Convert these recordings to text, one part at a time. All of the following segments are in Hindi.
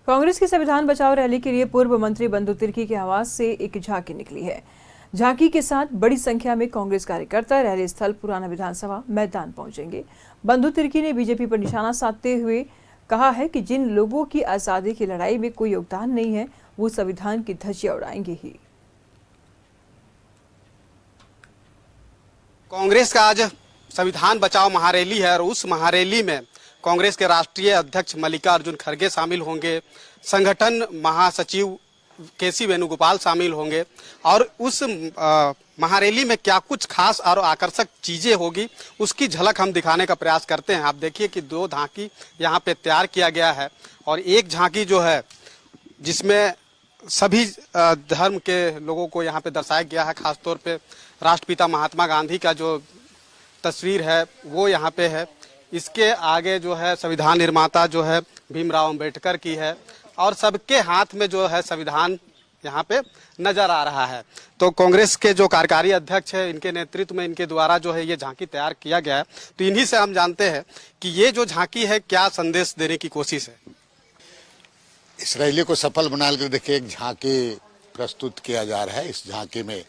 कांग्रेस की संविधान बचाओ रैली के लिए पूर्व मंत्री बंधु तिर्की के आवास से एक झांकी निकली है। झांकी के साथ बड़ी संख्या में कांग्रेस कार्यकर्ता रैली स्थल पुराना विधानसभा मैदान पहुंचेंगे। बंधु तिर्की ने बीजेपी पर निशाना साधते हुए कहा है कि जिन लोगों की आजादी की लड़ाई में कोई योगदान नहीं है वो संविधान की धज्जियां उड़ाएंगे ही। कांग्रेस का आज संविधान बचाओ महारैली है और उस महारैली में कांग्रेस के राष्ट्रीय अध्यक्ष मल्लिकार्जुन खड़गे शामिल होंगे, संगठन महासचिव केसी वेणुगोपाल शामिल होंगे और उस महारैली में क्या कुछ खास और आकर्षक चीजें होगी उसकी झलक हम दिखाने का प्रयास करते हैं। आप देखिए कि 2 झांकी यहाँ पे तैयार किया गया है और एक झांकी जो है जिसमें सभी धर्म के लोगों को यहाँ पे दर्शाया गया है। खासतौर पे राष्ट्रपिता महात्मा गांधी का जो तस्वीर है वो यहाँ पे है। इसके आगे जो है संविधान निर्माता जो है भीमराव अंबेडकर की है और सबके हाथ में जो है संविधान यहाँ पे नजर आ रहा है। तो कांग्रेस के जो कार्यकारी अध्यक्ष है इनके नेतृत्व में इनके द्वारा जो है ये झांकी तैयार किया गया है। तो इन्हीं से हम जानते हैं कि ये जो झांकी है क्या संदेश देने की कोशिश है। इस रैली को सफल बनाकर देखिए एक झांकी प्रस्तुत किया जा रहा है। इस झांकी में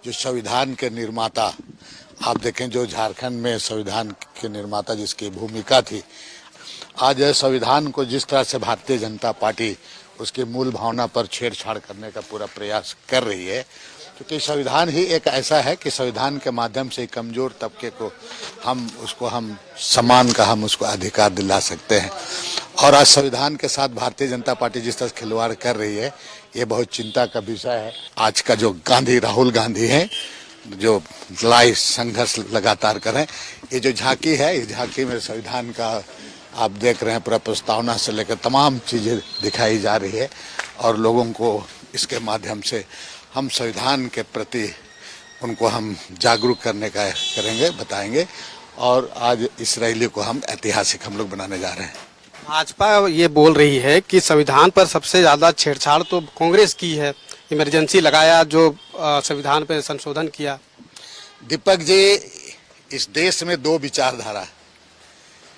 जो संविधान के निर्माता आप देखें, जो झारखंड में संविधान के निर्माता जिसकी भूमिका थी, आज संविधान को जिस तरह से भारतीय जनता पार्टी उसकी मूल भावना पर छेड़छाड़ करने का पूरा प्रयास कर रही है, क्योंकि संविधान ही एक ऐसा है कि संविधान के माध्यम से कमजोर तबके को हम सम्मान का उसको अधिकार दिला सकते हैं। और आज संविधान के साथ भारतीय जनता पार्टी जिस तरह खिलवाड़ कर रही है ये बहुत चिंता का विषय है। आज का जो राहुल गांधी है जो लड़ाई संघर्ष लगातार कर रहे हैं, ये जो झांकी है इस झांकी में संविधान का आप देख रहे हैं पूरा प्रस्तावना से लेकर तमाम चीजें दिखाई जा रही है और लोगों को इसके माध्यम से हम संविधान के प्रति उनको हम जागरूक करने का करेंगे, बताएंगे और आज इस रैली को हम ऐतिहासिक हम लोग बनाने जा रहे हैं। भाजपा ये बोल रही है कि संविधान पर सबसे ज्यादा छेड़छाड़ तो कांग्रेस की है, इमरजेंसी लगाया जो संविधान पे संशोधन किया। दीपक जी, इस देश में 2 विचारधारा,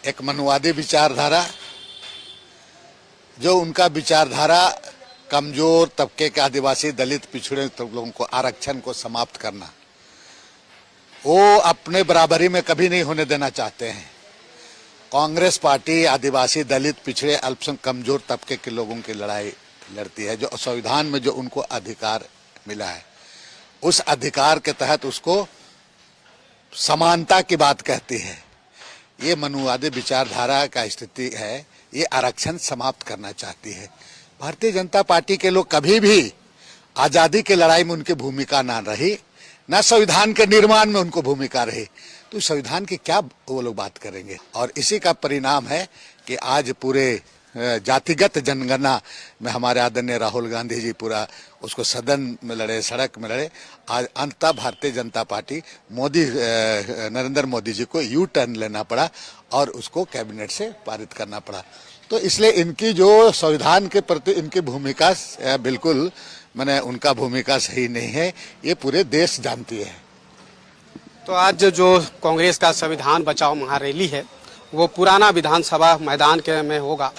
एक मनुवादी विचारधारा जो उनका विचारधारा कमजोर तबके के आदिवासी दलित पिछड़े लोगों को आरक्षण को समाप्त करना, वो अपने बराबरी में कभी नहीं होने देना चाहते हैं। कांग्रेस पार्टी आदिवासी दलित पिछड़े अल्पसंख्यक कमजोर तबके के लोगों की लड़ाई लड़ती है। जो संविधान में जो उनको अधिकार मिला है उस अधिकार के तहत उसको समानता की बात कहती है। ये मनुवादी विचारधारा का स्थिति है, ये आरक्षण समाप्त करना चाहती है। भारतीय जनता पार्टी के लोग कभी भी आजादी की लड़ाई में उनकी भूमिका ना रही, ना संविधान के निर्माण में उनको भूमिका रही, तो संविधान की क्या वो लोग बात करेंगे। और इसी का परिणाम है कि आज पूरे जातिगत जनगणना में हमारे आदरणीय राहुल गांधी जी पूरा उसको सदन में लड़े, सड़क में लड़े। आज अंततः भारतीय जनता पार्टी नरेंद्र मोदी जी को यू टर्न लेना पड़ा और उसको कैबिनेट से पारित करना पड़ा। तो इसलिए इनकी जो संविधान के प्रति इनकी भूमिका बिल्कुल उनका भूमिका सही नहीं है, ये पूरे देश जानती है। तो आज जो कांग्रेस का संविधान बचाओ महारैली है वो पुराना विधानसभा मैदान के में होगा,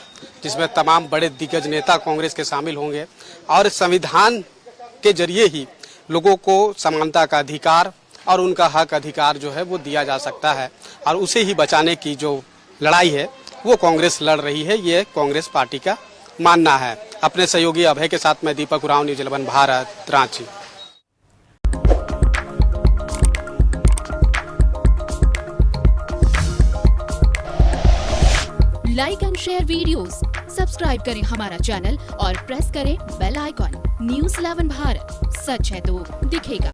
जिसमें तमाम बड़े दिग्गज नेता कांग्रेस के शामिल होंगे और संविधान के जरिए ही लोगों को समानता का अधिकार और उनका हक अधिकार जो है वो दिया जा सकता है और उसे ही बचाने की जो लड़ाई है वो कांग्रेस लड़ रही है, ये कांग्रेस पार्टी का मानना है। अपने सहयोगी अभय के साथ मैं Deepak Oraon, news 11 Bharat, Ranchi. Like and share videos, subscribe करें हमारा चैनल और प्रेस करें बेल आइकॉन। न्यूज़ 11 भारत, सच है तो दिखेगा।